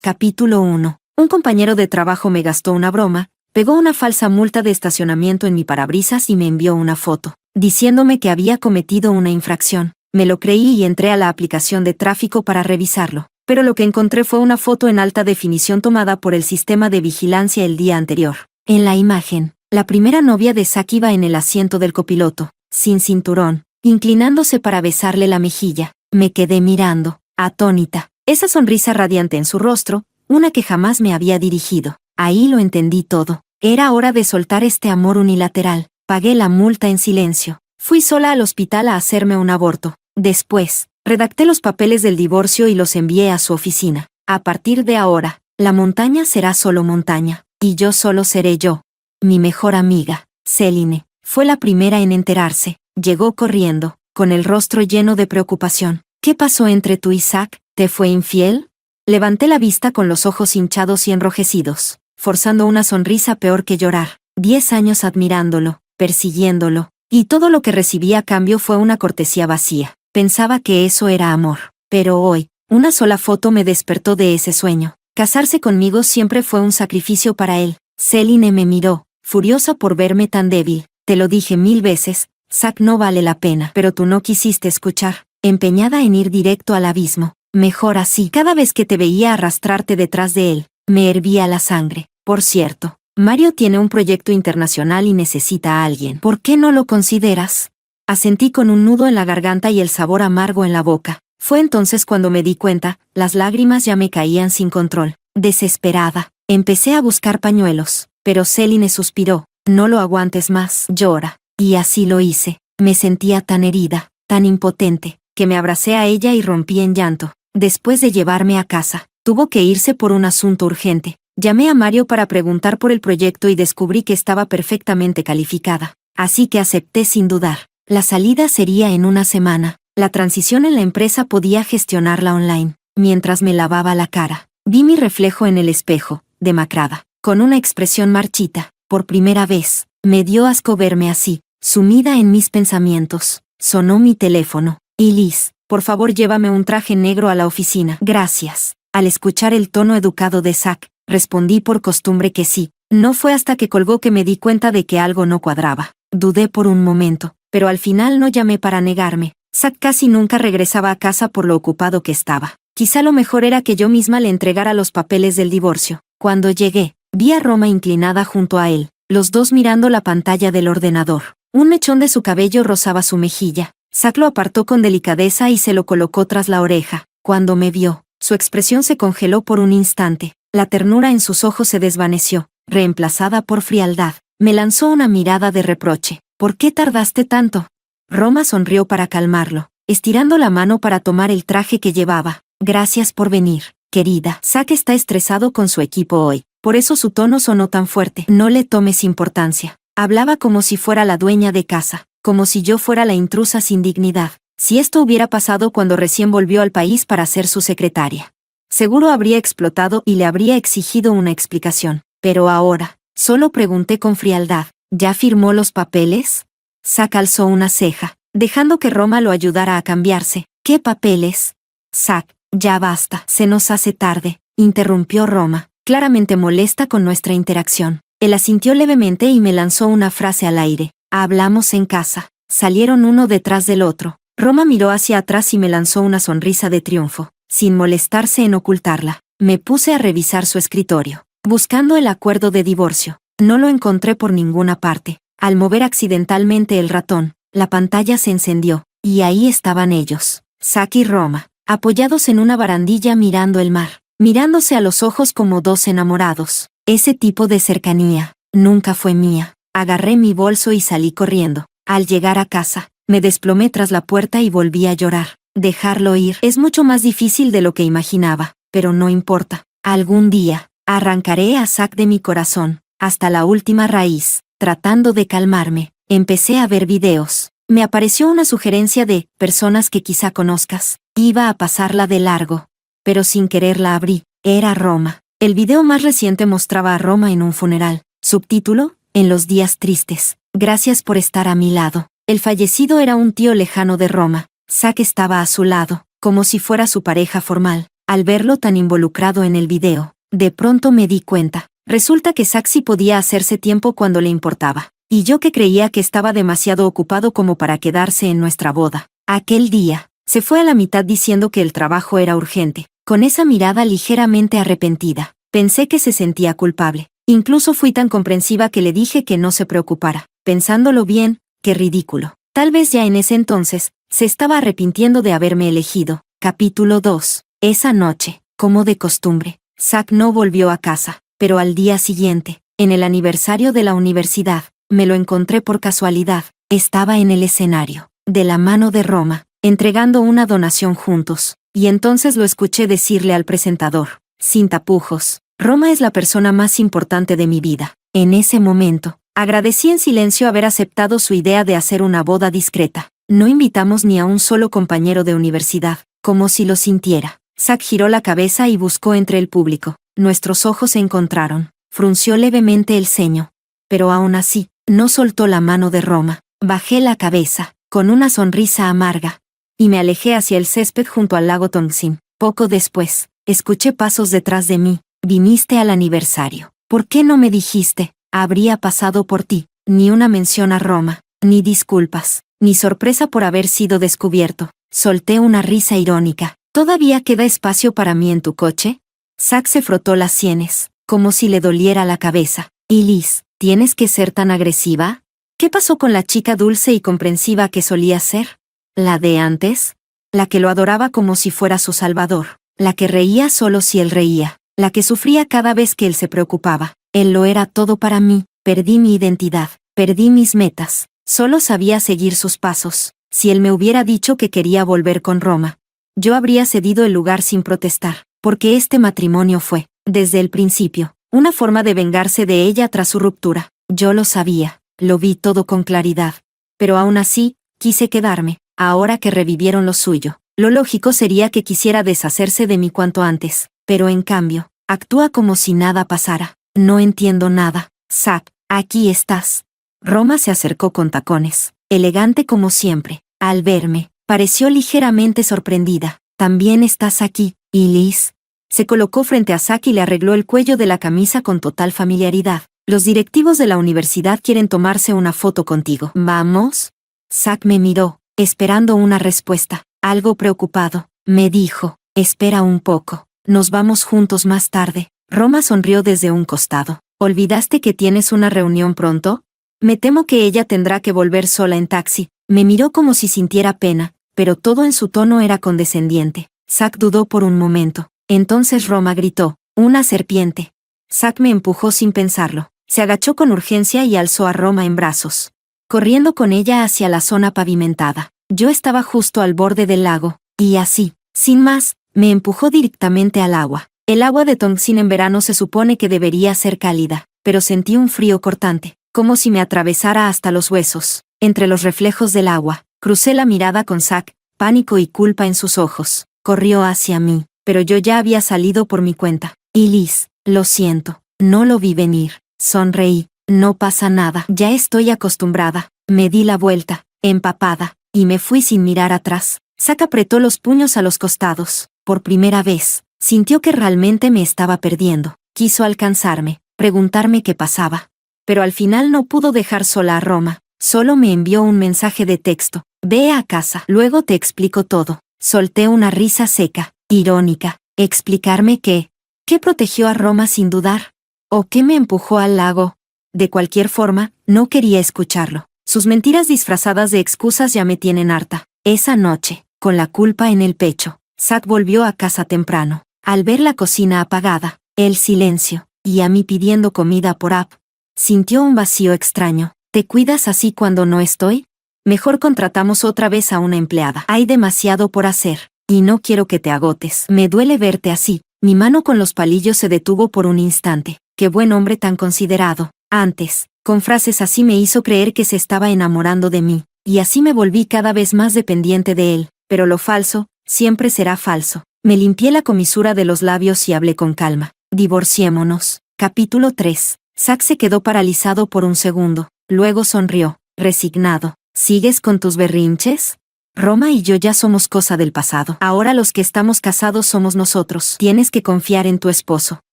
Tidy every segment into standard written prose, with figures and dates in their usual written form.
Capítulo 1. Un compañero de trabajo me gastó una broma, pegó una falsa multa de estacionamiento en mi parabrisas y me envió una foto, diciéndome que había cometido una infracción. Me lo creí y entré a la aplicación de tráfico para revisarlo, pero lo que encontré fue una foto en alta definición tomada por el sistema de vigilancia el día anterior. En la imagen, la primera novia de Zack iba en el asiento del copiloto, sin cinturón, inclinándose para besarle la mejilla. Me quedé mirando, atónita, esa sonrisa radiante en su rostro, una que jamás me había dirigido. Ahí lo entendí todo. Era hora de soltar este amor unilateral. Pagué la multa en silencio. Fui sola al hospital a hacerme un aborto. Después, redacté los papeles del divorcio y los envié a su oficina. A partir de ahora, la montaña será solo montaña, y yo solo seré yo. Mi mejor amiga, Celine, fue la primera en enterarse. Llegó corriendo, con el rostro lleno de preocupación. ¿Qué pasó entre tú y Zack? ¿Te fue infiel? Levanté la vista con los ojos hinchados y enrojecidos, forzando una sonrisa peor que llorar. 10 años admirándolo, persiguiéndolo, y todo lo que recibí a cambio fue una cortesía vacía. Pensaba que eso era amor. Pero hoy, una sola foto me despertó de ese sueño. Casarse conmigo siempre fue un sacrificio para él. Celine me miró, furiosa por verme tan débil. Te lo dije 1000 veces, Zack no vale la pena. Pero tú no quisiste escuchar, empeñada en ir directo al abismo. Mejor así. Cada vez que te veía arrastrarte detrás de él, me hervía la sangre. Por cierto, Mario tiene un proyecto internacional y necesita a alguien. ¿Por qué no lo consideras? Asentí con un nudo en la garganta y el sabor amargo en la boca. Fue entonces cuando me di cuenta, las lágrimas ya me caían sin control. Desesperada, empecé a buscar pañuelos, pero Celine suspiró. No lo aguantes más, llora. Y así lo hice. Me sentía tan herida, tan impotente, que me abracé a ella y rompí en llanto. Después de llevarme a casa, tuvo que irse por un asunto urgente. Llamé a Mario para preguntar por el proyecto y descubrí que estaba perfectamente calificada. Así que acepté sin dudar. La salida sería en una semana. La transición en la empresa podía gestionarla online. Mientras me lavaba la cara, vi mi reflejo en el espejo, demacrada, con una expresión marchita. Por primera vez, me dio asco verme así, sumida en mis pensamientos. Sonó mi teléfono. Y Liz, por favor llévame un traje negro a la oficina. Gracias. Al escuchar el tono educado de Zack, respondí por costumbre que sí. No fue hasta que colgó que me di cuenta de que algo no cuadraba. Dudé por un momento, pero al final no llamé para negarme. Zack casi nunca regresaba a casa por lo ocupado que estaba. Quizá lo mejor era que yo misma le entregara los papeles del divorcio. Cuando llegué, vi a Roma inclinada junto a él, los dos mirando la pantalla del ordenador. Un mechón de su cabello rozaba su mejilla. Zack lo apartó con delicadeza y se lo colocó tras la oreja. Cuando me vio, su expresión se congeló por un instante. La ternura en sus ojos se desvaneció, reemplazada por frialdad. Me lanzó una mirada de reproche. ¿Por qué tardaste tanto? Roma sonrió para calmarlo, estirando la mano para tomar el traje que llevaba. Gracias por venir, querida. Zack está estresado con su equipo hoy, por eso su tono sonó tan fuerte. No le tomes importancia. Hablaba como si fuera la dueña de casa, como si yo fuera la intrusa sin dignidad. Si esto hubiera pasado cuando recién volvió al país para ser su secretaria, seguro habría explotado y le habría exigido una explicación. Pero ahora, solo pregunté con frialdad, ¿ya firmó los papeles? Zack alzó una ceja, dejando que Roma lo ayudara a cambiarse. ¿Qué papeles? Zack, ya basta. Se nos hace tarde, interrumpió Roma, claramente molesta con nuestra interacción. Él asintió levemente y me lanzó una frase al aire. Hablamos en casa. Salieron uno detrás del otro. Roma miró hacia atrás y me lanzó una sonrisa de triunfo, sin molestarse en ocultarla. Me puse a revisar su escritorio, buscando el acuerdo de divorcio. No lo encontré por ninguna parte. Al mover accidentalmente el ratón, la pantalla se encendió, y ahí estaban ellos, Zack y Roma, apoyados en una barandilla mirando el mar, mirándose a los ojos como dos enamorados. Ese tipo de cercanía nunca fue mía. Agarré mi bolso y salí corriendo. Al llegar a casa, me desplomé tras la puerta y volví a llorar. Dejarlo ir es mucho más difícil de lo que imaginaba, pero no importa. Algún día, arrancaré a Zack de mi corazón, hasta la última raíz. Tratando de calmarme, empecé a ver videos. Me apareció una sugerencia de personas que quizá conozcas. Iba a pasarla de largo, pero sin querer la abrí. Era Roma. El video más reciente mostraba a Roma en un funeral. Subtítulo: En los días tristes. Gracias por estar a mi lado. El fallecido era un tío lejano de Roma. Zack estaba a su lado, como si fuera su pareja formal. al verlo tan involucrado en el video. De pronto me di cuenta. Resulta que Zack sí podía hacerse tiempo cuando le importaba. Y yo que creía que estaba demasiado ocupado como para quedarse en nuestra boda. Aquel día, se fue a la mitad diciendo que el trabajo era urgente, con esa mirada ligeramente arrepentida. Pensé que se sentía culpable. Incluso fui tan comprensiva que le dije que no se preocupara. Pensándolo bien, qué ridículo. Tal vez ya en ese entonces, se estaba arrepintiendo de haberme elegido. Capítulo 2. Esa noche, como de costumbre, Zack no volvió a casa, pero al día siguiente, en el aniversario de la universidad, me lo encontré por casualidad. Estaba en el escenario, de la mano de Roma, entregando una donación juntos, y entonces lo escuché decirle al presentador, sin tapujos, Roma es la persona más importante de mi vida. En ese momento, agradecí en silencio haber aceptado su idea de hacer una boda discreta. No invitamos ni a un solo compañero de universidad, como si lo sintiera. Zack giró la cabeza y buscó entre el público. Nuestros ojos se encontraron. Frunció levemente el ceño. Pero aún así, no soltó la mano de Roma. Bajé la cabeza, con una sonrisa amarga, y me alejé hacia el césped junto al lago Tongsin. Poco después, escuché pasos detrás de mí. Viniste al aniversario. ¿Por qué no me dijiste? Habría pasado por ti. Ni una mención a Roma, ni disculpas, ni sorpresa por haber sido descubierto. Solté una risa irónica. ¿Todavía queda espacio para mí en tu coche? Zack se frotó las sienes, como si le doliera la cabeza. ¿Y Liz, tienes que ser tan agresiva? ¿Qué pasó con la chica dulce y comprensiva que solía ser? ¿La de antes? La que lo adoraba como si fuera su salvador. La que reía solo si él reía. La que sufría cada vez que él se preocupaba. Él lo era todo para mí. Perdí mi identidad. Perdí mis metas. Solo sabía seguir sus pasos. Si él me hubiera dicho que quería volver con Roma, yo habría cedido el lugar sin protestar, porque este matrimonio fue, desde el principio, una forma de vengarse de ella tras su ruptura. Yo lo sabía, lo vi todo con claridad. Pero aún así, quise quedarme, ahora que revivieron lo suyo. Lo lógico sería que quisiera deshacerse de mí cuanto antes, pero en cambio, actúa como si nada pasara. No entiendo nada. Zack, aquí estás. Roma se acercó con tacones, elegante como siempre. Al verme, pareció ligeramente sorprendida. También estás aquí, ¿y Liz? Se colocó frente a Zack y le arregló el cuello de la camisa con total familiaridad. Los directivos de la universidad quieren tomarse una foto contigo. ¿Vamos? Zack me miró, esperando una respuesta. Algo preocupado, me dijo, espera un poco, nos vamos juntos más tarde. Roma sonrió desde un costado. ¿Olvidaste que tienes una reunión pronto? Me temo que ella tendrá que volver sola en taxi. Me miró como si sintiera pena, pero todo en su tono era condescendiente. Zack dudó por un momento. Entonces Roma gritó, «¡Una serpiente!». Zack me empujó sin pensarlo. Se agachó con urgencia y alzó a Roma en brazos, corriendo con ella hacia la zona pavimentada. Yo estaba justo al borde del lago, y así, sin más, me empujó directamente al agua. El agua de Tongsin en verano se supone que debería ser cálida, pero sentí un frío cortante, como si me atravesara hasta los huesos. Entre los reflejos del agua, crucé la mirada con Zack, pánico y culpa en sus ojos. Corrió hacia mí, pero yo ya había salido por mi cuenta. Y Liz, lo siento, no lo vi venir. Sonreí. No pasa nada, ya estoy acostumbrada. Me di la vuelta, empapada, y me fui sin mirar atrás. Zack apretó los puños a los costados. Por primera vez, sintió que realmente me estaba perdiendo. Quiso alcanzarme, preguntarme qué pasaba. Pero al final no pudo dejar sola a Roma. Solo me envió un mensaje de texto. Ve a casa, luego te explico todo. Solté una risa seca, irónica. ¿Explicarme qué? ¿Qué protegió a Roma sin dudar? ¿O qué me empujó al lago? De cualquier forma, no quería escucharlo. Sus mentiras disfrazadas de excusas ya me tienen harta. Esa noche, con la culpa en el pecho, Zack volvió a casa temprano. Al ver la cocina apagada, el silencio, y a mí pidiendo comida por app, sintió un vacío extraño. ¿Te cuidas así cuando no estoy? Mejor contratamos otra vez a una empleada. Hay demasiado por hacer, y no quiero que te agotes. Me duele verte así. Mi mano con los palillos se detuvo por un instante. Qué buen hombre tan considerado. Antes, con frases así me hizo creer que se estaba enamorando de mí, y así me volví cada vez más dependiente de él. Pero lo falso, siempre será falso. Me limpié la comisura de los labios y hablé con calma. Divorciémonos. Capítulo 3. Zack se quedó paralizado por un segundo. Luego sonrió, resignado. ¿Sigues con tus berrinches? Roma y yo ya somos cosa del pasado. Ahora los que estamos casados somos nosotros. Tienes que confiar en tu esposo.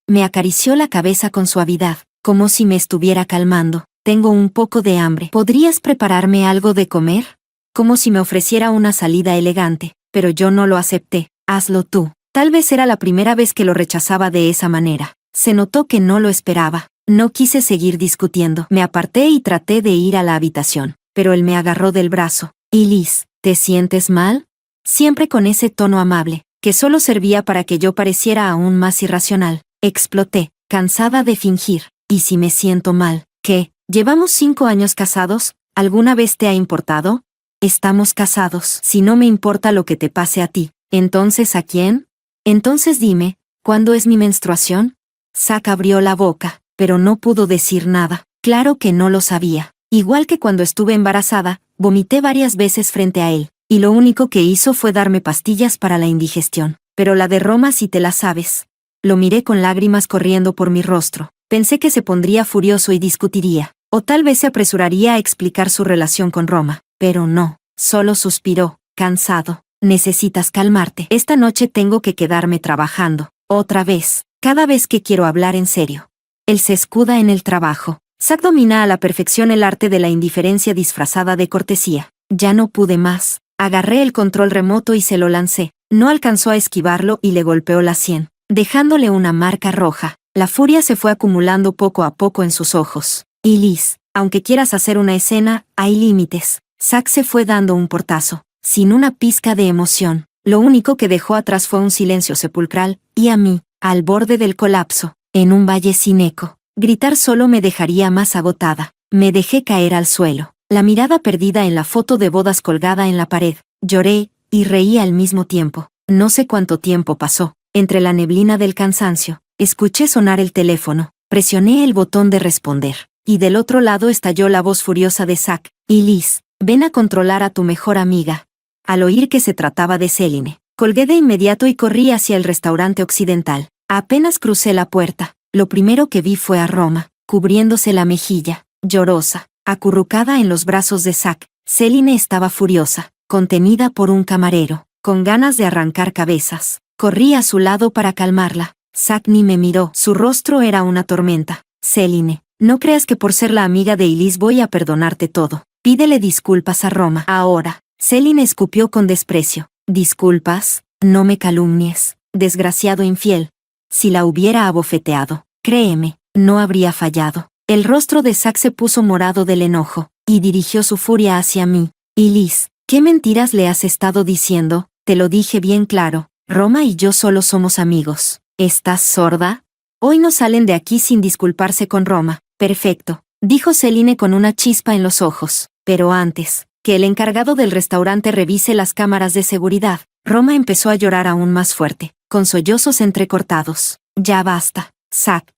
Me acarició la cabeza con suavidad, como si me estuviera calmando. Tengo un poco de hambre. ¿Podrías prepararme algo de comer? Como si me ofreciera una salida elegante, pero yo no lo acepté. Hazlo tú. Tal vez era la primera vez que lo rechazaba de esa manera. Se notó que no lo esperaba. No quise seguir discutiendo. Me aparté y traté de ir a la habitación, pero él me agarró del brazo. Liz, ¿te sientes mal? Siempre con ese tono amable, que solo servía para que yo pareciera aún más irracional. Exploté, cansada de fingir. ¿Y si me siento mal? ¿Qué? ¿Llevamos 5 años casados? ¿Alguna vez te ha importado? Estamos casados. Si no me importa lo que te pase a ti, ¿entonces a quién? Entonces dime, ¿cuándo es mi menstruación? Zack abrió la boca, pero no pudo decir nada. Claro que no lo sabía. Igual que cuando estuve embarazada, vomité varias veces frente a él, y lo único que hizo fue darme pastillas para la indigestión. Pero la de Roma sí te la sabes. Lo miré con lágrimas corriendo por mi rostro. Pensé que se pondría furioso y discutiría, o tal vez se apresuraría a explicar su relación con Roma, pero no. Solo suspiró, cansado. Necesitas calmarte. Esta noche tengo que quedarme trabajando. Otra vez. Cada vez que quiero hablar en serio. Él se escuda en el trabajo. Zack domina a la perfección el arte de la indiferencia disfrazada de cortesía. Ya no pude más. Agarré el control remoto y se lo lancé. No alcanzó a esquivarlo y le golpeó la sien, dejándole una marca roja. La furia se fue acumulando poco a poco en sus ojos. Y Liz, aunque quieras hacer una escena, hay límites. Zack se fue dando un portazo, sin una pizca de emoción. Lo único que dejó atrás fue un silencio sepulcral, y a mí, al borde del colapso, en un valle sin eco. Gritar solo me dejaría más agotada. Me dejé caer al suelo, la mirada perdida en la foto de bodas colgada en la pared. Lloré, y reí al mismo tiempo. No sé cuánto tiempo pasó. Entre la neblina del cansancio, escuché sonar el teléfono. Presioné el botón de responder, y del otro lado estalló la voz furiosa de Zack. Y Liz, ven a controlar a tu mejor amiga. Al oír que se trataba de Celine, colgué de inmediato y corrí hacia el restaurante occidental. Apenas crucé la puerta, lo primero que vi fue a Roma, cubriéndose la mejilla, llorosa, acurrucada en los brazos de Zack. Celine estaba furiosa, contenida por un camarero, con ganas de arrancar cabezas. Corrí a su lado para calmarla. Zack ni me miró, su rostro era una tormenta. Celine, no creas que por ser la amiga de Elise voy a perdonarte todo. Pídele disculpas a Roma. Ahora. Celine escupió con desprecio. ¿Disculpas? No me calumnies, desgraciado infiel. Si la hubiera abofeteado, créeme, no habría fallado. El rostro de Zack se puso morado del enojo, y dirigió su furia hacia mí. Y Liz, ¿qué mentiras le has estado diciendo? Te lo dije bien claro, Roma y yo solo somos amigos. ¿Estás sorda? Hoy no salen de aquí sin disculparse con Roma. Perfecto, dijo Celine con una chispa en los ojos. Pero antes, que el encargado del restaurante revise las cámaras de seguridad, Roma empezó a llorar aún más fuerte, con sollozos entrecortados. Ya basta, Zack.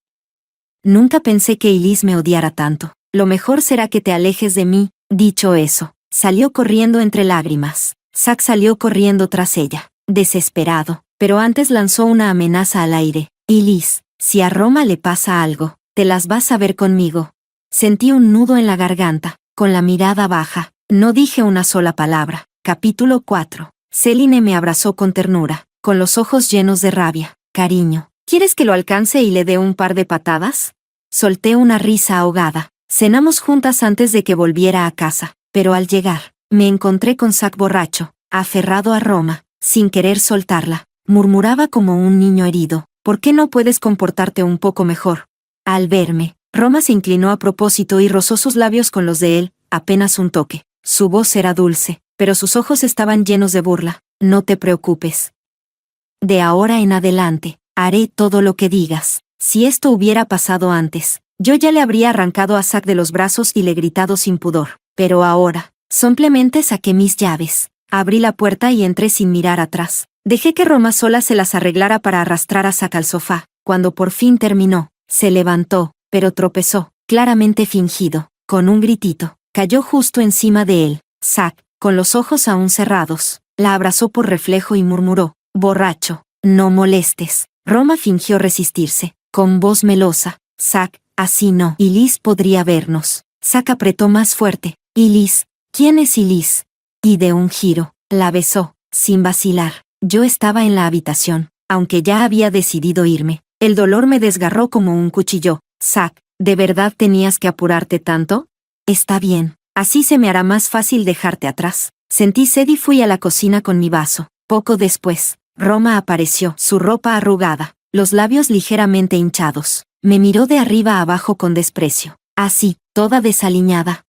Nunca pensé que Elise me odiara tanto. Lo mejor será que te alejes de mí. Dicho eso, salió corriendo entre lágrimas. Zack salió corriendo tras ella, desesperado, pero antes lanzó una amenaza al aire. Elise, si a Roma le pasa algo, te las vas a ver conmigo. Sentí un nudo en la garganta, con la mirada baja. No dije una sola palabra. Capítulo 4. Celine me abrazó con ternura, con los ojos llenos de rabia. Cariño, ¿quieres que lo alcance y le dé un par de patadas? Solté una risa ahogada. Cenamos juntas antes de que volviera a casa, pero al llegar, me encontré con Zack borracho, aferrado a Roma, sin querer soltarla. Murmuraba como un niño herido. ¿Por qué no puedes comportarte un poco mejor? Al verme, Roma se inclinó a propósito y rozó sus labios con los de él, apenas un toque. Su voz era dulce, pero sus ojos estaban llenos de burla. No te preocupes. De ahora en adelante, haré todo lo que digas. Si esto hubiera pasado antes, yo ya le habría arrancado a Zack de los brazos y le gritado sin pudor. Pero ahora, simplemente saqué mis llaves. Abrí la puerta y entré sin mirar atrás. Dejé que Roma sola se las arreglara para arrastrar a Zack al sofá. Cuando por fin terminó, se levantó, pero tropezó, claramente fingido, con un gritito. Cayó justo encima de él. Zack, con los ojos aún cerrados, la abrazó por reflejo y murmuró, borracho, no molestes. Roma fingió resistirse, con voz melosa. Zack, así no. Elise podría vernos. Zack apretó más fuerte. Elise, ¿quién es Elise? Y de un giro, La besó, sin vacilar. Yo estaba en la habitación, aunque ya había decidido irme. El dolor me desgarró como un cuchillo. Zack, ¿de verdad tenías que apurarte tanto? Está bien, así se me hará más fácil dejarte atrás. Sentí sed y fui a la cocina con mi vaso. Poco después, Roma apareció, su ropa arrugada, los labios ligeramente hinchados. Me miró de arriba a abajo con desprecio. Así, toda desaliñada.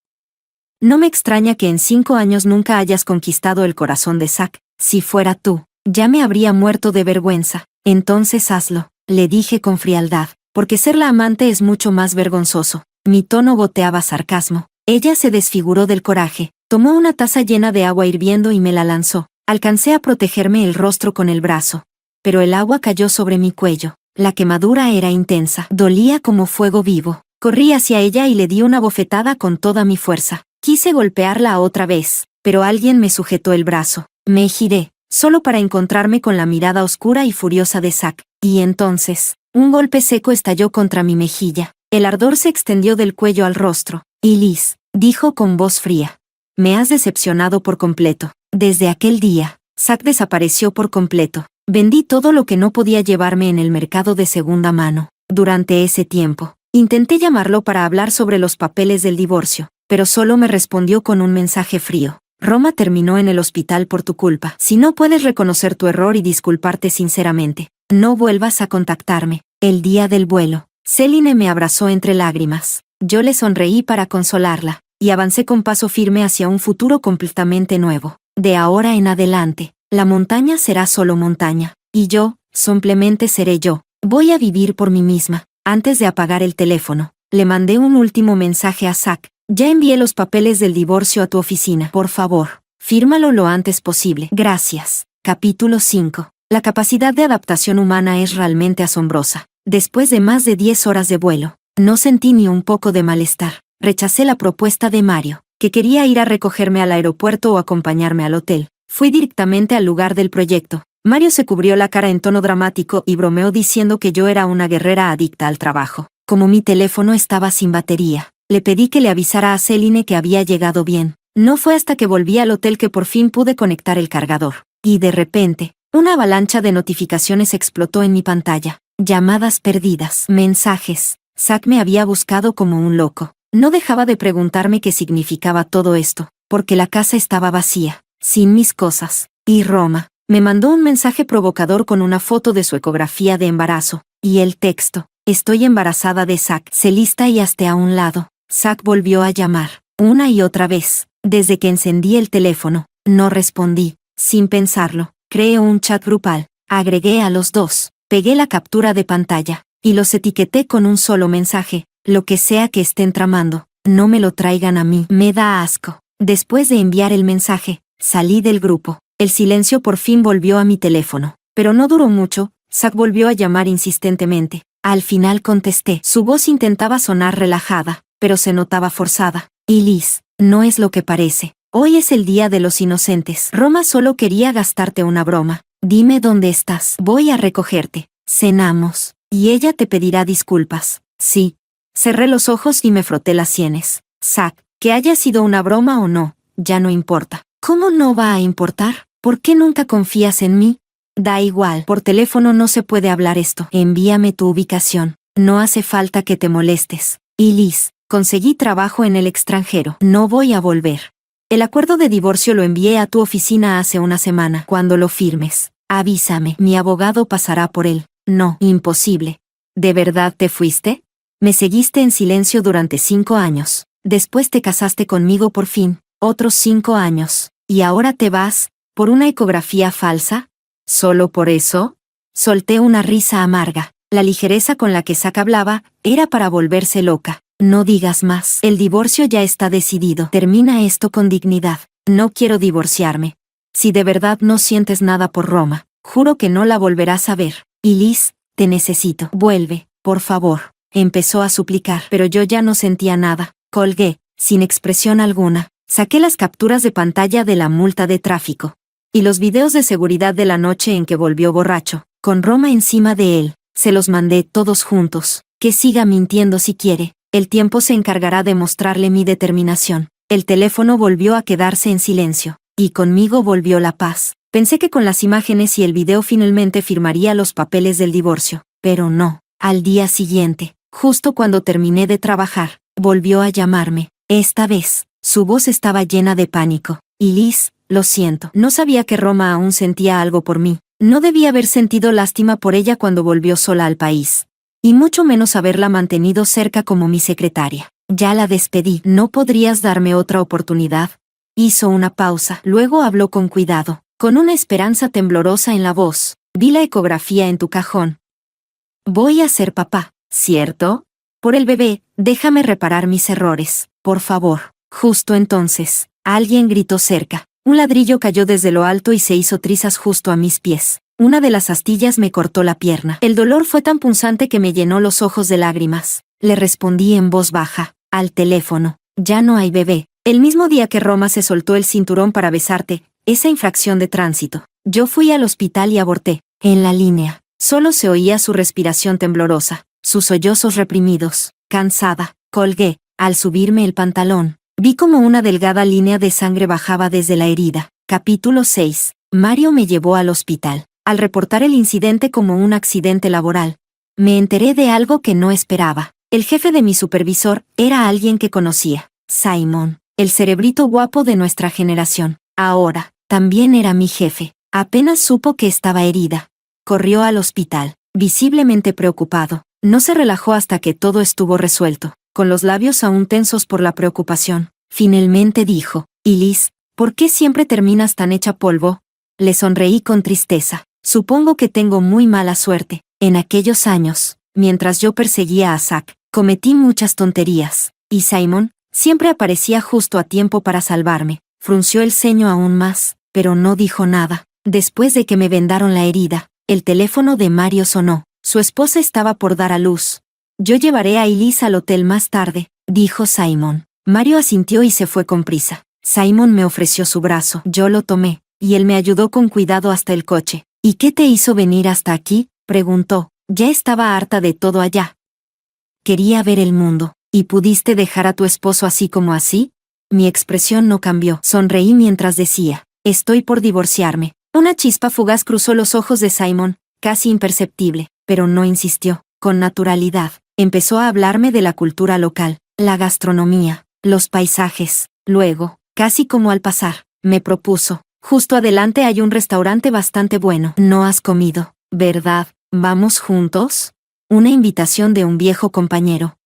No me extraña que en 5 años nunca hayas conquistado el corazón de Zack. Si fuera tú, ya me habría muerto de vergüenza. Entonces hazlo, le dije con frialdad, porque ser la amante es mucho más vergonzoso. Mi tono goteaba sarcasmo. Ella se desfiguró del coraje, tomó una taza llena de agua hirviendo y me la lanzó. Alcancé a protegerme el rostro con el brazo, pero el agua cayó sobre mi cuello. La quemadura era intensa, dolía como fuego vivo. Corrí hacia ella y le di una bofetada con toda mi fuerza. Quise golpearla otra vez, pero alguien me sujetó el brazo. Me giré, solo para encontrarme con la mirada oscura y furiosa de Zack. Y entonces, un golpe seco estalló contra mi mejilla. El ardor se extendió del cuello al rostro. Y Liz, dijo con voz fría, me has decepcionado por completo. Desde aquel día, Zack desapareció por completo. Vendí todo lo que no podía llevarme en el mercado de segunda mano. Durante ese tiempo, intenté llamarlo para hablar sobre los papeles del divorcio, pero solo me respondió con un mensaje frío. Roma terminó en el hospital por tu culpa. Si no puedes reconocer tu error y disculparte sinceramente, no vuelvas a contactarme. El día del vuelo, Celine me abrazó entre lágrimas. Yo le sonreí para consolarla, y avancé con paso firme hacia un futuro completamente nuevo. De ahora en adelante, la montaña será solo montaña, y yo, simplemente seré yo. Voy a vivir por mí misma. Antes de apagar el teléfono, le mandé un último mensaje a Zack. Ya envié los papeles del divorcio a tu oficina. Por favor, fírmalo lo antes posible. Gracias. Capítulo 5. La capacidad de adaptación humana es realmente asombrosa. Después de más de 10 horas de vuelo, no sentí ni un poco de malestar. Rechacé la propuesta de Mario, que quería ir a recogerme al aeropuerto o acompañarme al hotel. Fui directamente al lugar del proyecto. Mario se cubrió la cara en tono dramático y bromeó diciendo que yo era una guerrera adicta al trabajo. Como mi teléfono estaba sin batería, le pedí que le avisara a Celine que había llegado bien. No fue hasta que volví al hotel que por fin pude conectar el cargador. Y de repente, una avalancha de notificaciones explotó en mi pantalla. Llamadas perdidas, mensajes. Zack me había buscado como un loco. No dejaba de preguntarme qué significaba todo esto, porque la casa estaba vacía, sin mis cosas. Y Roma me mandó un mensaje provocador con una foto de su ecografía de embarazo, y el texto: estoy embarazada de Zack. Celista y hasta a un lado. Zack volvió a llamar, una y otra vez. Desde que encendí el teléfono, no respondí. Sin pensarlo, creé un chat grupal, agregué a los dos, pegué la captura de pantalla, y los etiqueté con un solo mensaje: lo que sea que estén tramando, no me lo traigan a mí. Me da asco. Después de enviar el mensaje, salí del grupo. El silencio por fin volvió a mi teléfono, pero no duró mucho. Zack volvió a llamar insistentemente. Al final contesté. Su voz intentaba sonar relajada, pero se notaba forzada. Y Liz, no es lo que parece. Hoy es el día de los inocentes. Roma solo quería gastarte una broma. Dime dónde estás. Voy a recogerte. Cenamos. Y ella te pedirá disculpas. Sí. Cerré los ojos y me froté las sienes. Zack, que haya sido una broma o no, ya no importa. ¿Cómo no va a importar? ¿Por qué nunca confías en mí? Da igual, por teléfono no se puede hablar esto. Envíame tu ubicación. No hace falta que te molestes. Y Liz, conseguí trabajo en el extranjero. No voy a volver. El acuerdo de divorcio lo envié a tu oficina hace una semana. Cuando lo firmes, avísame. Mi abogado pasará por él. No, imposible. ¿De verdad te fuiste? Me seguiste en silencio durante 5 años. Después te casaste conmigo por fin. Otros 5 años. ¿Y ahora te vas? ¿Por una ecografía falsa? ¿Solo por eso? Solté una risa amarga. La ligereza con la que Zack hablaba era para volverse loca. No digas más. El divorcio ya está decidido. Termina esto con dignidad. No quiero divorciarme. Si de verdad no sientes nada por Roma, juro que no la volverás a ver. Y Liz, te necesito. Vuelve, por favor. Empezó a suplicar, pero yo ya no sentía nada. Colgué, sin expresión alguna. Saqué las capturas de pantalla de la multa de tráfico y los videos de seguridad de la noche en que volvió borracho, con Roma encima de él. Se los mandé todos juntos. Que siga mintiendo si quiere. El tiempo se encargará de mostrarle mi determinación. El teléfono volvió a quedarse en silencio. y conmigo volvió la paz. Pensé que con las imágenes y el video finalmente firmaría los papeles del divorcio, pero no. Al día siguiente, justo cuando terminé de trabajar, volvió a llamarme. Esta vez, su voz estaba llena de pánico. Y Liz, lo siento, no sabía que Roma aún sentía algo por mí. No debía haber sentido lástima por ella cuando volvió sola al país. Y mucho menos haberla mantenido cerca como mi secretaria. Ya la despedí. ¿No podrías darme otra oportunidad? Hizo una pausa, luego habló con cuidado, con una esperanza temblorosa en la voz. Vi la ecografía en tu cajón. Voy a ser papá, ¿cierto? Por el bebé, déjame reparar mis errores, por favor. Justo entonces, alguien gritó cerca. Un ladrillo cayó desde lo alto y se hizo trizas justo a mis pies. Una de las astillas me cortó la pierna. El dolor fue tan punzante que me llenó los ojos de lágrimas. Le respondí en voz baja, al teléfono. Ya no hay bebé. El mismo día que Roma se soltó el cinturón para besarte, esa infracción de tránsito. Yo fui al hospital y aborté. En la línea, solo se oía su respiración temblorosa, sus sollozos reprimidos. Cansada, colgué. Al subirme el pantalón, vi como una delgada línea de sangre bajaba desde la herida. Capítulo 6. Mario me llevó al hospital. Al reportar el incidente como un accidente laboral, me enteré de algo que no esperaba. El jefe de mi supervisor era alguien que conocía. Simon, el cerebrito guapo de nuestra generación. Ahora, también era mi jefe. Apenas supo que estaba herida. Corrió al hospital, visiblemente preocupado. No se relajó hasta que todo estuvo resuelto, con los labios aún tensos por la preocupación. Finalmente dijo, «¿Y Liz, por qué siempre terminas tan hecha polvo?» Le sonreí con tristeza. Supongo que tengo muy mala suerte. En aquellos años, mientras yo perseguía a Zack, cometí muchas tonterías. Y Simon siempre aparecía justo a tiempo para salvarme. Frunció el ceño aún más, pero no dijo nada. Después de que me vendaron la herida, el teléfono de Mario sonó. Su esposa estaba por dar a luz. «Yo llevaré a Elise al hotel más tarde», dijo Simon. Mario asintió y se fue con prisa. Simon me ofreció su brazo. Yo lo tomé, y él me ayudó con cuidado hasta el coche. «¿Y qué te hizo venir hasta aquí?», preguntó. Ya estaba harta de todo allá. Quería ver el mundo. «¿Y pudiste dejar a tu esposo así como así?». Mi expresión no cambió. Sonreí mientras decía, «Estoy por divorciarme». Una chispa fugaz cruzó los ojos de Simon, casi imperceptible, pero no insistió. Con naturalidad, empezó a hablarme de la cultura local, la gastronomía, los paisajes. Luego, casi como al pasar, me propuso, «Justo adelante hay un restaurante bastante bueno. No has comido, ¿verdad? ¿Vamos juntos?». Una invitación de un viejo compañero.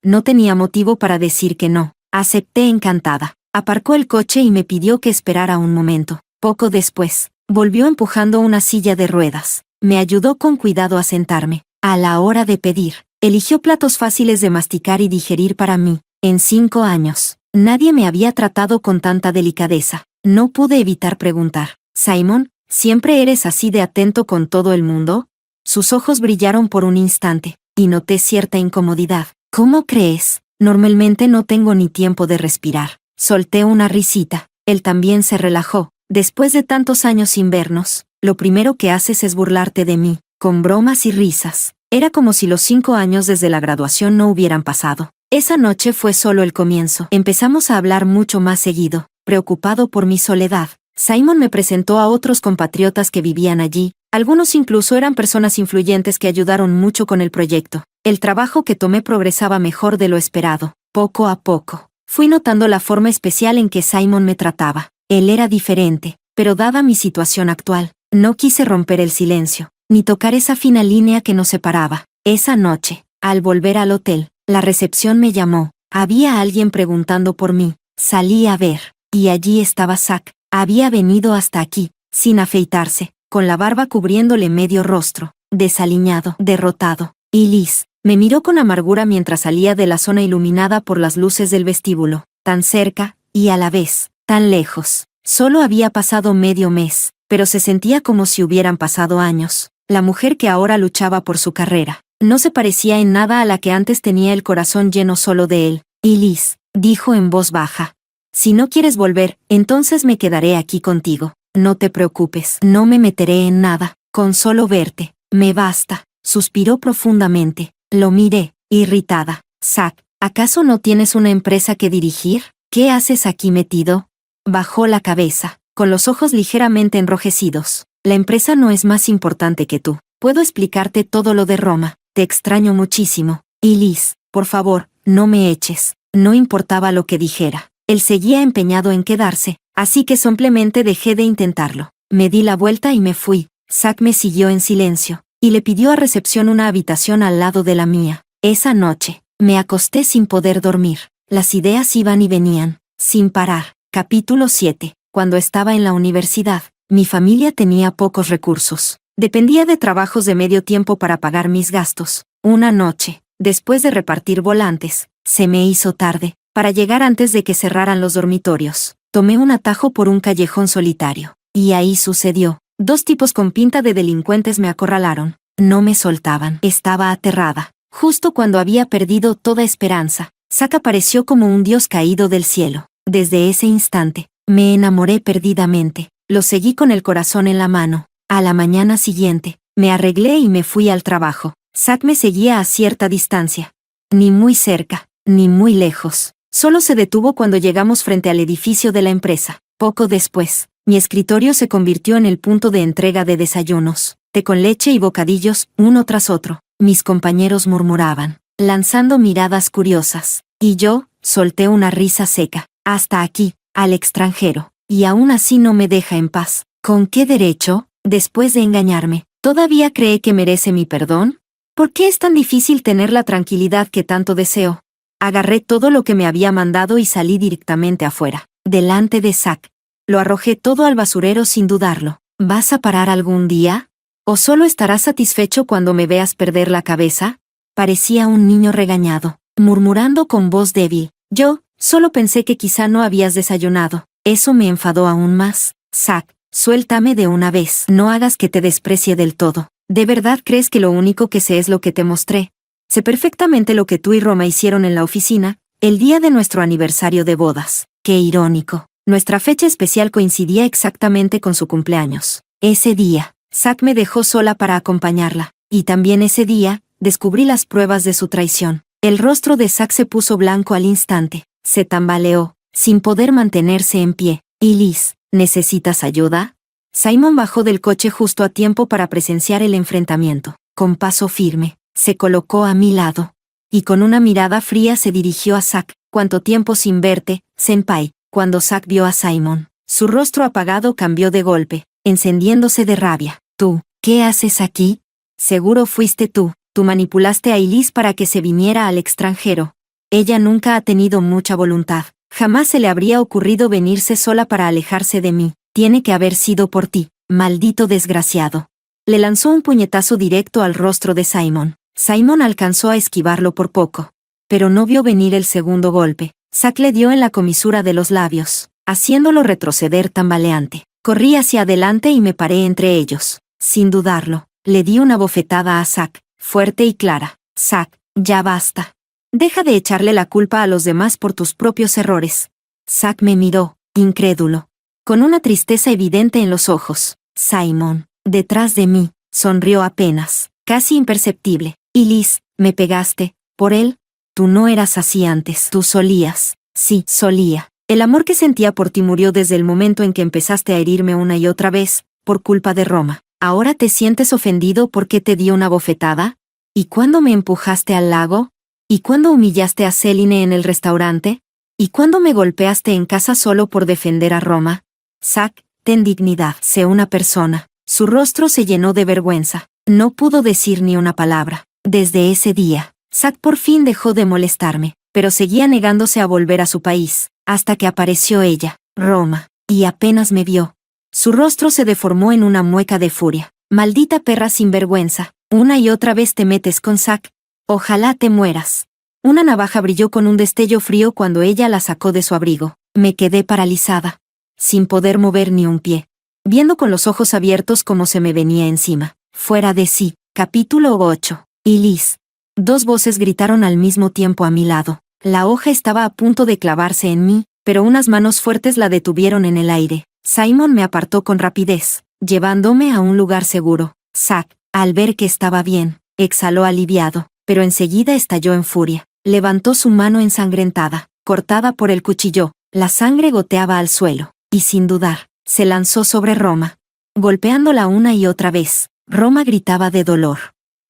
No tenía motivo para decir que no. Acepté encantada. Aparcó el coche y me pidió que esperara un momento. Poco después, volvió empujando una silla de ruedas. Me ayudó con cuidado a sentarme. A la hora de pedir, eligió platos fáciles de masticar y digerir para mí. En 5 años, nadie me había tratado con tanta delicadeza. No pude evitar preguntar, «Simon, ¿siempre eres así de atento con todo el mundo?». Sus ojos brillaron por un instante, y noté cierta incomodidad. «¿Cómo crees? Normalmente no tengo ni tiempo de respirar». Solté una risita. Él también se relajó. «Después de tantos años sin vernos, lo primero que haces es burlarte de mí, con bromas y risas». Era como si los 5 años desde la graduación no hubieran pasado. Esa noche fue solo el comienzo. Empezamos a hablar mucho más seguido. Preocupado por mi soledad, Simon me presentó a otros compatriotas que vivían allí. Algunos incluso eran personas influyentes que ayudaron mucho con el proyecto. El trabajo que tomé progresaba mejor de lo esperado. Poco a poco, fui notando la forma especial en que Simon me trataba. Él era diferente, pero dada mi situación actual, no quise romper el silencio, ni tocar esa fina línea que nos separaba. Esa noche, al volver al hotel, la recepción me llamó. Había alguien preguntando por mí. Salí a ver, y allí estaba Zack. Había venido hasta aquí, sin afeitarse, con la barba cubriéndole medio rostro, desaliñado, derrotado. Y Liz me miró con amargura mientras salía de la zona iluminada por las luces del vestíbulo, tan cerca, y a la vez, tan lejos. Solo había pasado medio mes, pero se sentía como si hubieran pasado años. La mujer que ahora luchaba por su carrera, no se parecía en nada a la que antes tenía el corazón lleno solo de él. «Y Liz», dijo en voz baja, «si no quieres volver, entonces me quedaré aquí contigo. No te preocupes, no me meteré en nada, con solo verte, me basta». Suspiró profundamente. Lo miré, irritada. «Zack, ¿acaso no tienes una empresa que dirigir? ¿Qué haces aquí metido?». Bajó la cabeza, con los ojos ligeramente enrojecidos. La empresa no es más importante que tú. Puedo explicarte todo lo de Roma. Te extraño muchísimo. Y Liz, por favor, no me eches. No importaba lo que dijera. Él seguía empeñado en quedarse, así que simplemente dejé de intentarlo. Me di la vuelta y me fui. Zack me siguió en silencio, y le pidió a recepción una habitación al lado de la mía. Esa noche, me acosté sin poder dormir. Las ideas iban y venían, sin parar. Capítulo 7. Cuando estaba en la universidad, mi familia tenía pocos recursos. Dependía de trabajos de medio tiempo para pagar mis gastos. Una noche, después de repartir volantes, se me hizo tarde. Para llegar antes de que cerraran los dormitorios, tomé un atajo por un callejón solitario. Y ahí sucedió. 2 tipos con pinta de delincuentes me acorralaron. No me soltaban. Estaba aterrada. Justo cuando había perdido toda esperanza, Zack apareció como un dios caído del cielo. Desde ese instante, me enamoré perdidamente. Lo seguí con el corazón en la mano. A la mañana siguiente, me arreglé y me fui al trabajo. Zack me seguía a cierta distancia. Ni muy cerca, ni muy lejos. Solo se detuvo cuando llegamos frente al edificio de la empresa. Poco después, mi escritorio se convirtió en el punto de entrega de desayunos, té con leche y bocadillos, uno tras otro. Mis compañeros murmuraban, lanzando miradas curiosas, y yo, solté una risa seca. Hasta aquí, al extranjero, y aún así no me deja en paz. ¿Con qué derecho, después de engañarme, todavía cree que merece mi perdón? ¿Por qué es tan difícil tener la tranquilidad que tanto deseo? Agarré todo lo que me había mandado y salí directamente afuera, delante de Zack. Lo arrojé todo al basurero sin dudarlo. ¿Vas a parar algún día? ¿O solo estarás satisfecho cuando me veas perder la cabeza? Parecía un niño regañado, murmurando con voz débil. Yo, solo pensé que quizá no habías desayunado. Eso me enfadó aún más. Zack, suéltame de una vez. No hagas que te desprecie del todo. ¿De verdad crees que lo único que sé es lo que te mostré? Sé perfectamente lo que tú y Roma hicieron en la oficina, el día de nuestro aniversario de bodas. Qué irónico. Nuestra fecha especial coincidía exactamente con su cumpleaños. Ese día, Zack me dejó sola para acompañarla, y también ese día, descubrí las pruebas de su traición. El rostro de Zack se puso blanco al instante, se tambaleó, sin poder mantenerse en pie. ¿Y Liz, necesitas ayuda? Simon bajó del coche justo a tiempo para presenciar el enfrentamiento. Con paso firme, se colocó a mi lado, y con una mirada fría se dirigió a Zack. ¿Cuánto tiempo sin verte, senpai? Cuando Zack vio a Simon, su rostro apagado cambió de golpe, encendiéndose de rabia. ¿Tú, qué haces aquí? Seguro fuiste tú manipulaste a Elise para que se viniera al extranjero. Ella nunca ha tenido mucha voluntad. Jamás se le habría ocurrido venirse sola para alejarse de mí. Tiene que haber sido por ti, maldito desgraciado. Le lanzó un puñetazo directo al rostro de Simon. Simon alcanzó a esquivarlo por poco, pero no vio venir el segundo golpe. Zack le dio en la comisura de los labios, haciéndolo retroceder tambaleante. Corrí hacia adelante y me paré entre ellos. Sin dudarlo, le di una bofetada a Zack, fuerte y clara. Zack, ya basta. Deja de echarle la culpa a los demás por tus propios errores. Zack me miró, incrédulo, con una tristeza evidente en los ojos. Simon, detrás de mí, sonrió apenas, casi imperceptible. Y Liz, me pegaste, por él. Tú no eras así antes. Tú solías. Sí, solía. El amor que sentía por ti murió desde el momento en que empezaste a herirme una y otra vez, por culpa de Roma. ¿Ahora te sientes ofendido porque te dio una bofetada? ¿Y cuándo me empujaste al lago? ¿Y cuándo humillaste a Céline en el restaurante? ¿Y cuándo me golpeaste en casa solo por defender a Roma? Zack, ten dignidad. Sé una persona. Su rostro se llenó de vergüenza. No pudo decir ni una palabra. Desde ese día, Zack por fin dejó de molestarme, pero seguía negándose a volver a su país, hasta que apareció ella, Roma, y apenas me vio. Su rostro se deformó en una mueca de furia. Maldita perra sinvergüenza, una y otra vez te metes con Zack. Ojalá te mueras. Una navaja brilló con un destello frío cuando ella la sacó de su abrigo. Me quedé paralizada, sin poder mover ni un pie, viendo con los ojos abiertos cómo se me venía encima. Fuera de sí. Capítulo 8. Y Liz. 2 voces gritaron al mismo tiempo a mi lado. La hoja estaba a punto de clavarse en mí, pero unas manos fuertes la detuvieron en el aire. Simon me apartó con rapidez, llevándome a un lugar seguro. Zack, al ver que estaba bien, exhaló aliviado, pero enseguida estalló en furia. Levantó su mano ensangrentada, cortada por el cuchillo. La sangre goteaba al suelo. y sin dudar, se lanzó sobre Roma, golpeándola una y otra vez. Roma gritaba de dolor.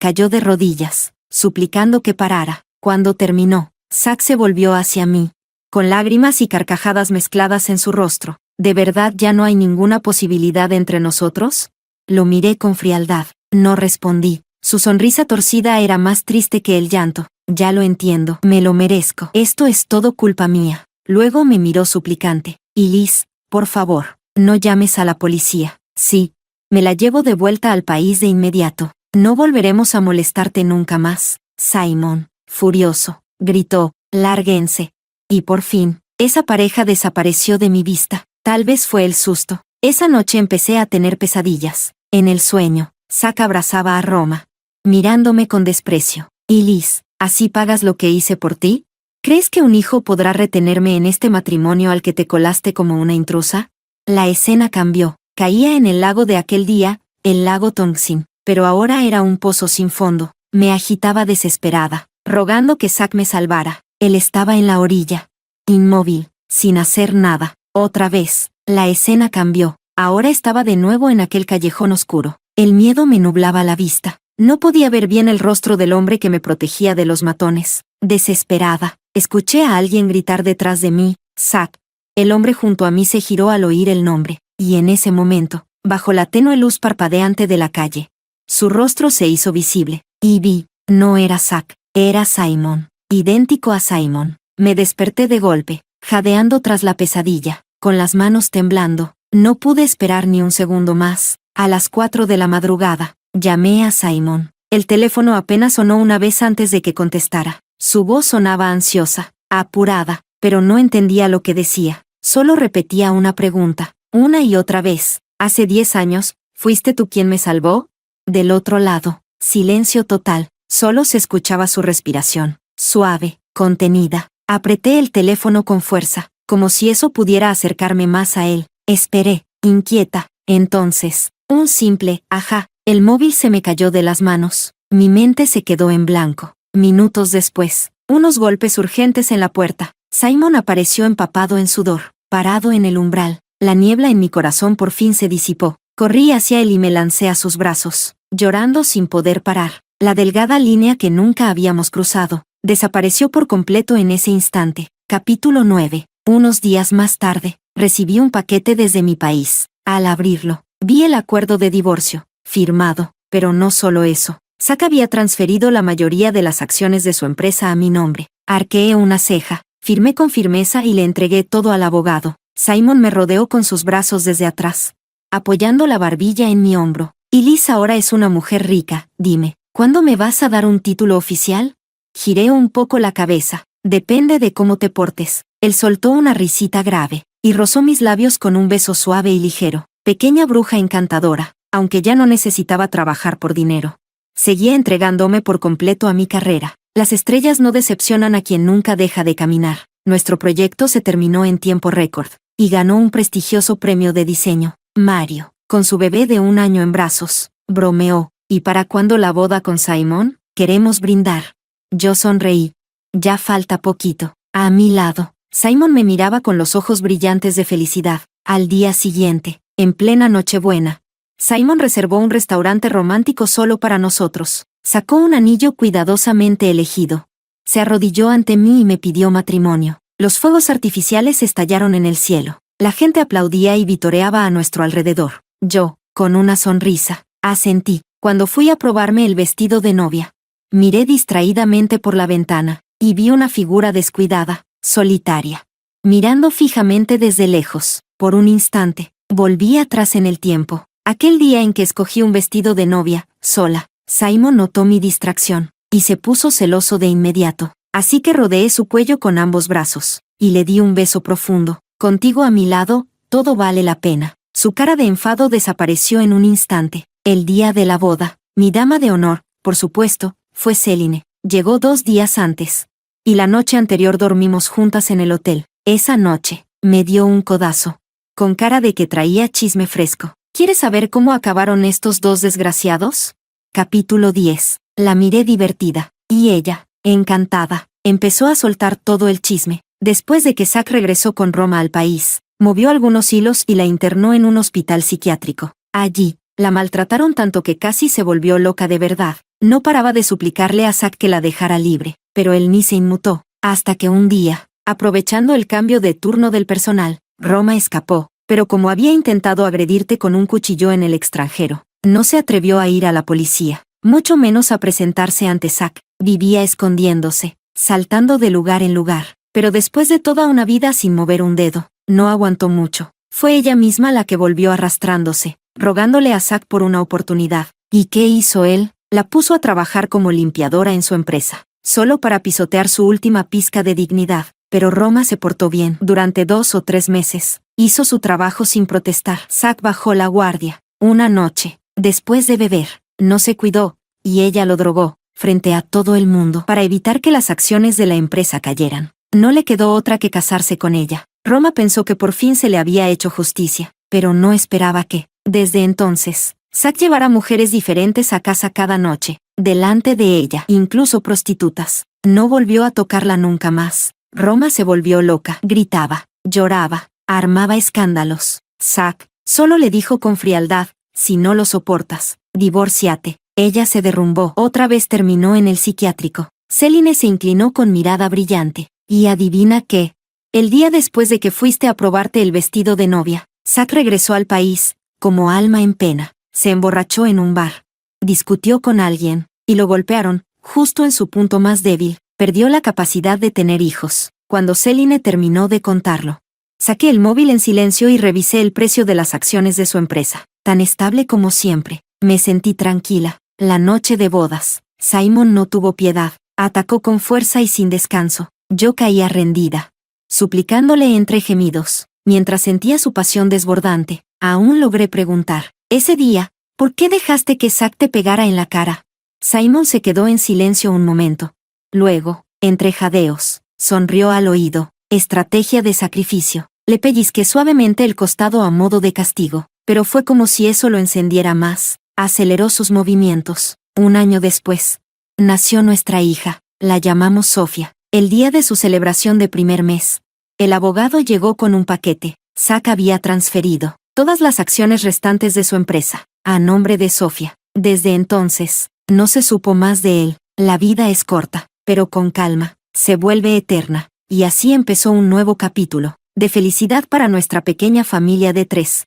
Cayó de rodillas, suplicando que parara. Cuando terminó, Zack se volvió hacia mí, con lágrimas y carcajadas mezcladas en su rostro. ¿De verdad ya no hay ninguna posibilidad entre nosotros? Lo miré con frialdad. No respondí. Su sonrisa torcida era más triste que el llanto. Ya lo entiendo. Me lo merezco. Esto es todo culpa mía. Luego me miró suplicante. Y Liz, por favor, no llames a la policía. Sí. Me la llevo de vuelta al país de inmediato. No volveremos a molestarte nunca más. Simon, furioso, gritó, lárguense. Y por fin, esa pareja desapareció de mi vista. Tal vez fue el susto. Esa noche empecé a tener pesadillas. En el sueño, Zack abrazaba a Roma, mirándome con desprecio. Y Liz, ¿así pagas lo que hice por ti? ¿Crees que un hijo podrá retenerme en este matrimonio al que te colaste como una intrusa? La escena cambió. Caía en el lago de aquel día, el lago Tongsin, pero ahora era un pozo sin fondo. Me agitaba desesperada, rogando que Zack me salvara. Él estaba en la orilla, inmóvil, sin hacer nada. Otra vez, la escena cambió. Ahora estaba de nuevo en aquel callejón oscuro. El miedo me nublaba la vista. No podía ver bien el rostro del hombre que me protegía de los matones. Desesperada, escuché a alguien gritar detrás de mí, Zack. El hombre junto a mí se giró al oír el nombre, y en ese momento, bajo la tenue luz parpadeante de la calle, su rostro se hizo visible, y vi, no era Zack, era Simon, idéntico a Simon. Me desperté de golpe, jadeando tras la pesadilla, con las manos temblando. No pude esperar ni un segundo más. A las 4 de la madrugada, llamé a Simon. El teléfono apenas sonó una vez antes de que contestara. Su voz sonaba ansiosa, apurada, pero no entendía lo que decía. Solo repetía una pregunta, una y otra vez. ¿Hace 10 años, fuiste tú quien me salvó? Del otro lado, silencio total. Solo se escuchaba su respiración, suave, contenida. Apreté el teléfono con fuerza, como si eso pudiera acercarme más a él. Esperé, inquieta. Entonces, un simple, ajá. El móvil se me cayó de las manos. Mi mente se quedó en blanco. Minutos después, unos golpes urgentes en la puerta. Simon apareció empapado en sudor, parado en el umbral. La niebla en mi corazón por fin se disipó. Corrí hacia él y me lancé a sus brazos, llorando sin poder parar. La delgada línea que nunca habíamos cruzado desapareció por completo en ese instante. Capítulo 9. Unos días más tarde, recibí un paquete desde mi país. Al abrirlo, vi el acuerdo de divorcio, firmado, pero no solo eso. Zack había transferido la mayoría de las acciones de su empresa a mi nombre. Arqueé una ceja, firmé con firmeza y le entregué todo al abogado. Simon me rodeó con sus brazos desde atrás, apoyando la barbilla en mi hombro. Y Liz ahora es una mujer rica, dime, ¿cuándo me vas a dar un título oficial? Giré un poco la cabeza. Depende de cómo te portes. Él soltó una risita grave, y rozó mis labios con un beso suave y ligero. Pequeña bruja encantadora, aunque ya no necesitaba trabajar por dinero. Seguía entregándome por completo a mi carrera. Las estrellas no decepcionan a quien nunca deja de caminar. Nuestro proyecto se terminó en tiempo récord, y ganó un prestigioso premio de diseño. Mario, con su bebé de 1 año en brazos, bromeó. ¿Y para cuándo la boda con Simon? Queremos brindar. Yo sonreí. Ya falta poquito. A mi lado, Simon me miraba con los ojos brillantes de felicidad. Al día siguiente, en plena Nochebuena, Simon reservó un restaurante romántico solo para nosotros. Sacó un anillo cuidadosamente elegido. Se arrodilló ante mí y me pidió matrimonio. Los fuegos artificiales estallaron en el cielo. La gente aplaudía y vitoreaba a nuestro alrededor. Yo, con una sonrisa, asentí. Cuando fui a probarme el vestido de novia, miré distraídamente por la ventana, y vi una figura descuidada, solitaria, mirando fijamente desde lejos. Por un instante, volví atrás en el tiempo. Aquel día en que escogí un vestido de novia, sola. Simon notó mi distracción, y se puso celoso de inmediato. Así que rodeé su cuello con ambos brazos, y le di un beso profundo. Contigo a mi lado, todo vale la pena. Su cara de enfado desapareció en un instante. El día de la boda, mi dama de honor, por supuesto, fue Céline. Llegó 2 días antes. Y la noche anterior dormimos juntas en el hotel. Esa noche, me dio un codazo, con cara de que traía chisme fresco. ¿Quieres saber cómo acabaron estos 2 desgraciados? Capítulo 10. La miré divertida, y ella, encantada, empezó a soltar todo el chisme. Después de que Zack regresó con Roma al país, Movió algunos hilos y la internó en un hospital psiquiátrico. Allí, la maltrataron tanto que casi se volvió loca de verdad. No paraba de suplicarle a Zack que la dejara libre, pero él ni se inmutó, hasta que un día, aprovechando el cambio de turno del personal, Roma escapó, pero como había intentado agredirte con un cuchillo en el extranjero, no se atrevió a ir a la policía, mucho menos a presentarse ante Zack. Vivía escondiéndose, saltando de lugar en lugar, pero después de toda una vida sin mover un dedo, no aguantó mucho. Fue ella misma la que volvió arrastrándose, rogándole a Zack por una oportunidad. ¿Y qué hizo él? La puso a trabajar como limpiadora en su empresa, solo para pisotear su última pizca de dignidad. Pero Roma se portó bien. Durante 2 o 3 meses, hizo su trabajo sin protestar. Zack bajó la guardia. Una noche, después de beber, no se cuidó, y ella lo drogó, frente a todo el mundo, para evitar que las acciones de la empresa cayeran. No le quedó otra que casarse con ella. Roma pensó que por fin se le había hecho justicia, pero no esperaba que, desde entonces, Zack llevara mujeres diferentes a casa cada noche, delante de ella, incluso prostitutas. No volvió a tocarla nunca más. Roma se volvió loca, gritaba, lloraba, armaba escándalos. Zack solo le dijo con frialdad: si no lo soportas, divórciate. Ella se derrumbó. Otra vez terminó en el psiquiátrico. Céline se inclinó con mirada brillante. ¿Y adivina qué? El día después de que fuiste a probarte el vestido de novia, Zack regresó al país, como alma en pena. Se emborrachó en un bar. Discutió con alguien, y lo golpearon, justo en su punto más débil. Perdió la capacidad de tener hijos. Cuando Céline terminó de contarlo, saqué el móvil en silencio y revisé el precio de las acciones de su empresa. Tan estable como siempre. Me sentí tranquila. La noche de bodas, Simon no tuvo piedad. Atacó con fuerza y sin descanso. Yo caía rendida, suplicándole entre gemidos, mientras sentía su pasión desbordante. Aún logré preguntar: ese día, ¿por qué dejaste que Zack te pegara en la cara? Simon se quedó en silencio un momento. Luego, entre jadeos, sonrió al oído. Estrategia de sacrificio. Le pellizqué suavemente el costado a modo de castigo, pero fue como si eso lo encendiera más. Aceleró sus movimientos. 1 año después, nació nuestra hija. La llamamos Sofía. El día de su celebración de primer mes, el abogado llegó con un paquete. Zack había transferido todas las acciones restantes de su empresa a nombre de Sofía. Desde entonces, no se supo más de él. La vida es corta, pero con calma, se vuelve eterna. Y así empezó un nuevo capítulo de felicidad para nuestra pequeña familia de 3.